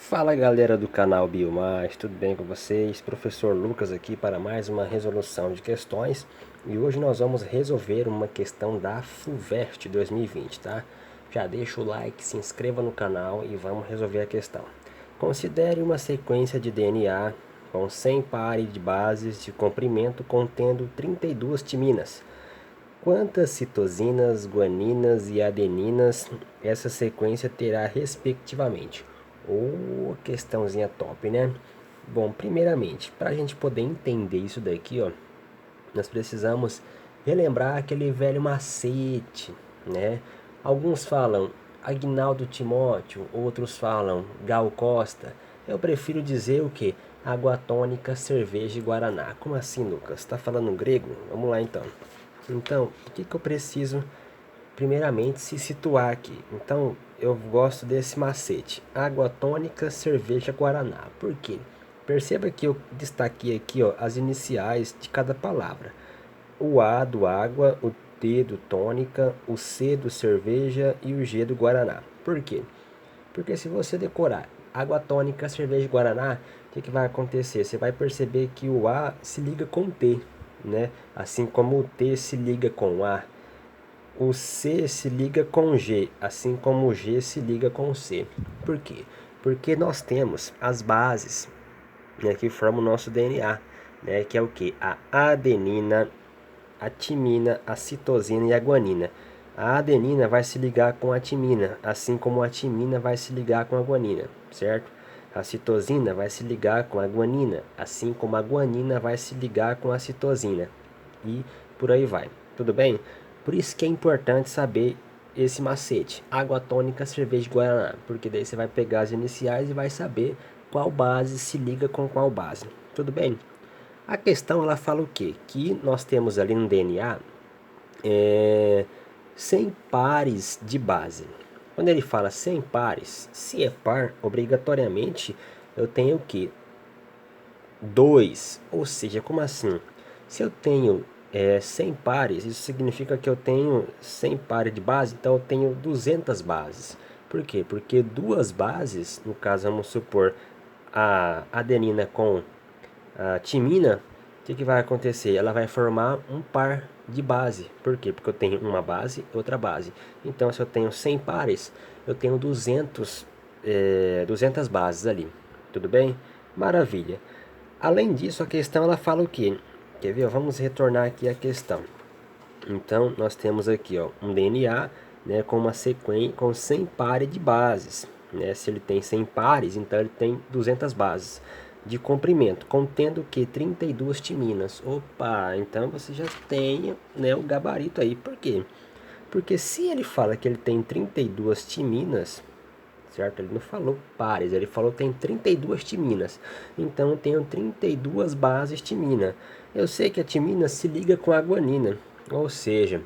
Fala galera do canal Biomais, tudo bem com vocês? Professor Lucas aqui para mais uma resolução de questões e hoje nós vamos resolver uma questão da FUVEST 2020, tá? Já deixa o like, se inscreva no canal e vamos resolver a questão. Considere uma sequência de DNA com 100 pares de bases de comprimento contendo 32 timinas. Quantas citosinas, guaninas e adeninas essa sequência terá respectivamente? Questãozinha top, né? Bom, primeiramente, para a gente poder entender isso daqui, ó, nós precisamos relembrar aquele velho macete, né? Alguns falam Agnaldo Timóteo, outros falam Gal Costa. Eu prefiro dizer o que? Água tônica, cerveja e guaraná. Como assim, Lucas? Tá falando grego? Vamos lá então. Então, o que eu preciso primeiramente se situar aqui? Então, eu gosto desse macete: água tônica, cerveja, guaraná. Por quê? Perceba que eu destaquei aqui, ó, as iniciais de cada palavra: o A do água, o T do tônica, o C do cerveja e o G do guaraná. Por quê? Porque se você decorar água tônica, cerveja e guaraná, o que vai acontecer? Você vai perceber que o A se liga com o T, né? Assim como o T se liga com o A. O C se liga com o G, assim como o G se liga com o C. Por quê? Porque nós temos as bases, né, que formam o nosso DNA, né, que é o que? A adenina, a timina, a citosina e a guanina. A adenina vai se ligar com a timina, assim como a timina vai se ligar com a guanina, certo? A citosina vai se ligar com a guanina, assim como a guanina vai se ligar com a citosina. E por aí vai. Tudo bem? Por isso que é importante saber esse macete: água tônica, cerveja e guaraná, porque daí você vai pegar as iniciais e vai saber qual base se liga com qual base. Tudo bem? A questão ela fala o quê? Que nós temos ali no DNA 100 pares de base. Quando ele fala 100 pares, se é par, obrigatoriamente eu tenho o quê? 2. Ou seja, como assim? Se eu tenho 100 pares, isso significa que eu tenho 100 pares de base, então eu tenho 200 bases. Por quê? Porque duas bases, no caso vamos supor a adenina com a timina, o que vai acontecer? Ela vai formar um par de base. Por quê? Porque eu tenho uma base e outra base. Então, se eu tenho 100 pares, eu tenho 200 bases ali. Tudo bem? Maravilha. Além disso, a questão ela fala o quê? Quer ver? Vamos retornar aqui à questão. Então, nós temos aqui, ó, um DNA, né, com uma sequência com 100 pares de bases, né? Se ele tem 100 pares, então ele tem 200 bases de comprimento, contendo que 32 timinas. Opa, então você já tem, né, o gabarito aí. Por quê? Porque se ele fala que ele tem 32 timinas, certo? Ele não falou pares, ele falou que tem 32 timinas. Então eu tenho 32 bases timina. Eu sei que a timina se liga com a guanina, ou seja,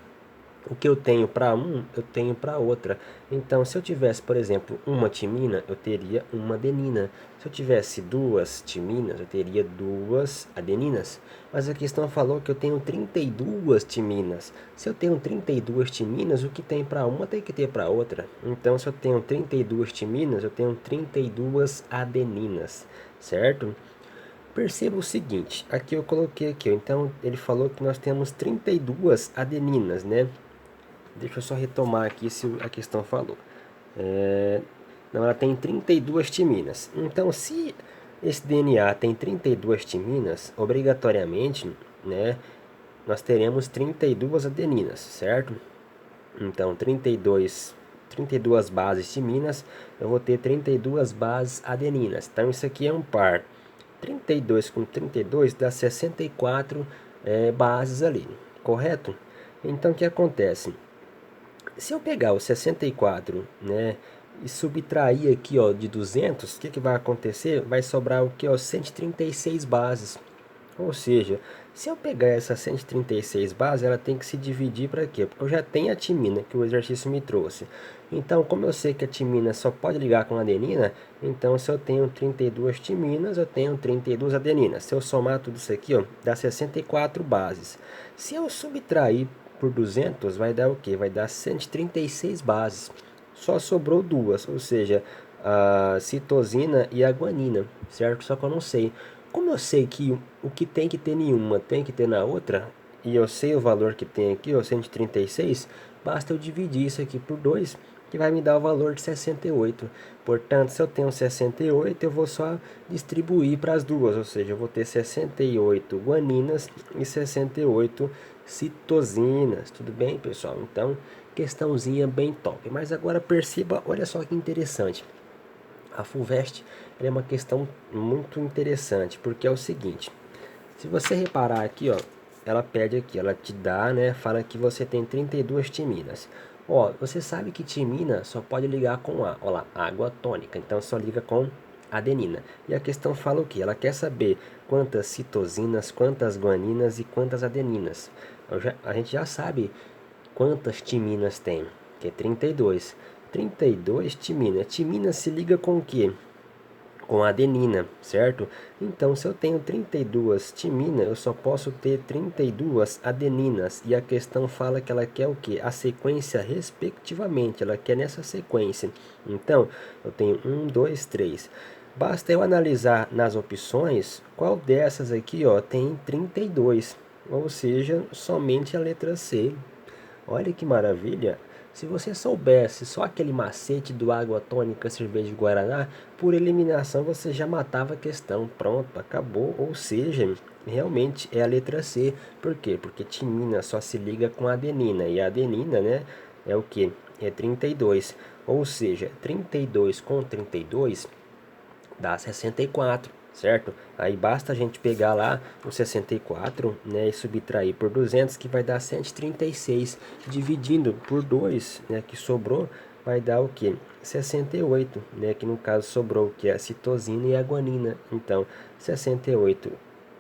o que eu tenho para um, eu tenho para outra. Então, se eu tivesse, por exemplo, uma timina, eu teria uma adenina. Se eu tivesse duas timinas, eu teria duas adeninas. Mas a questão falou que eu tenho 32 timinas. Se eu tenho 32 timinas, o que tem para uma tem que ter para outra. Então, se eu tenho 32 timinas, eu tenho 32 adeninas, certo? Perceba o seguinte, aqui eu coloquei aqui, então ele falou que nós temos 32 adeninas, né? Deixa eu só retomar aqui se a questão falou. Não, ela tem 32 timinas. Então, se esse DNA tem 32 timinas, obrigatoriamente, né, nós teremos 32 adeninas, certo? Então, 32 bases timinas, eu vou ter 32 bases adeninas. Então, isso aqui é um par. 32 com 32 dá 64 bases ali, correto? Então, o que acontece? Se eu pegar o 64, né, e subtrair aqui, ó, de 200, o que vai acontecer? Vai sobrar o que, ó, 136 bases. Ou seja, se eu pegar essas 136 bases, ela tem que se dividir para quê? Porque eu já tenho a timina que o exercício me trouxe. Então, como eu sei que a timina só pode ligar com a adenina, então se eu tenho 32 timinas, eu tenho 32 adeninas. Se eu somar tudo isso aqui, ó, dá 64 bases. Se eu subtrair por 200, vai dar o quê? Vai dar 136 bases. Só sobrou duas, ou seja, a citosina e a guanina, certo? Só que eu não sei. Como eu sei que o que tem que ter em uma tem que ter na outra, e eu sei o valor que tem aqui, ó, 136, basta eu dividir isso aqui por 2, que vai me dar o valor de 68. Portanto, se eu tenho 68, eu vou só distribuir para as duas, ou seja, eu vou ter 68 guaninas e 68 citosinas. Tudo bem, pessoal? Então, questãozinha bem top. Mas agora perceba, olha só que interessante. A FUVEST é uma questão muito interessante, porque é o seguinte: se você reparar aqui, ó, ela pede aqui, ela te dá, né, fala que você tem 32 timinas. Ó, você sabe que timina só pode ligar com ó lá, água tônica, então só liga com adenina. E a questão fala o que? Ela quer saber quantas citosinas, quantas guaninas e quantas adeninas. A gente já sabe quantas timinas tem, que é 32. 32 timina. Timina se liga com o que? Com adenina, certo? Então, se eu tenho 32 timina, eu só posso ter 32 adeninas. E a questão fala que ela quer o que? A sequência respectivamente, ela quer nessa sequência. Então, eu tenho 1, 2, 3. Basta eu analisar nas opções qual dessas aqui, ó, tem 32. Ou seja, somente a letra C. Olha que maravilha! Se você soubesse só aquele macete do água tônica, cerveja de guaraná, por eliminação você já matava a questão. Pronto, acabou. Ou seja, realmente é a letra C. Por quê? Porque timina só se liga com a adenina. E a adenina, né, é o que? É 32. Ou seja, 32 com 32 dá 64, certo? Aí basta a gente pegar lá o 64, né, e subtrair por 200, que vai dar 136, dividindo por 2, né, que sobrou, vai dar o que? 68, né, que no caso sobrou, que é a citosina e a guanina. Então, 68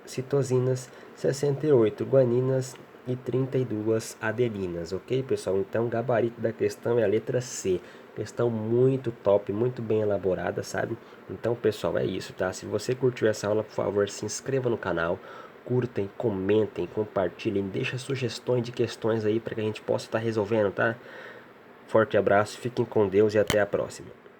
citosinas, 68 guaninas e 32 adeninas, ok, pessoal? Então, o gabarito da questão é a letra C. Questão muito top, muito bem elaborada, sabe? Então, pessoal, é isso, tá? Se você curtiu essa aula, por favor, se inscreva no canal, curtem, comentem, compartilhem, deixem sugestões de questões aí para que a gente possa estar resolvendo, tá? Forte abraço, fiquem com Deus e até a próxima.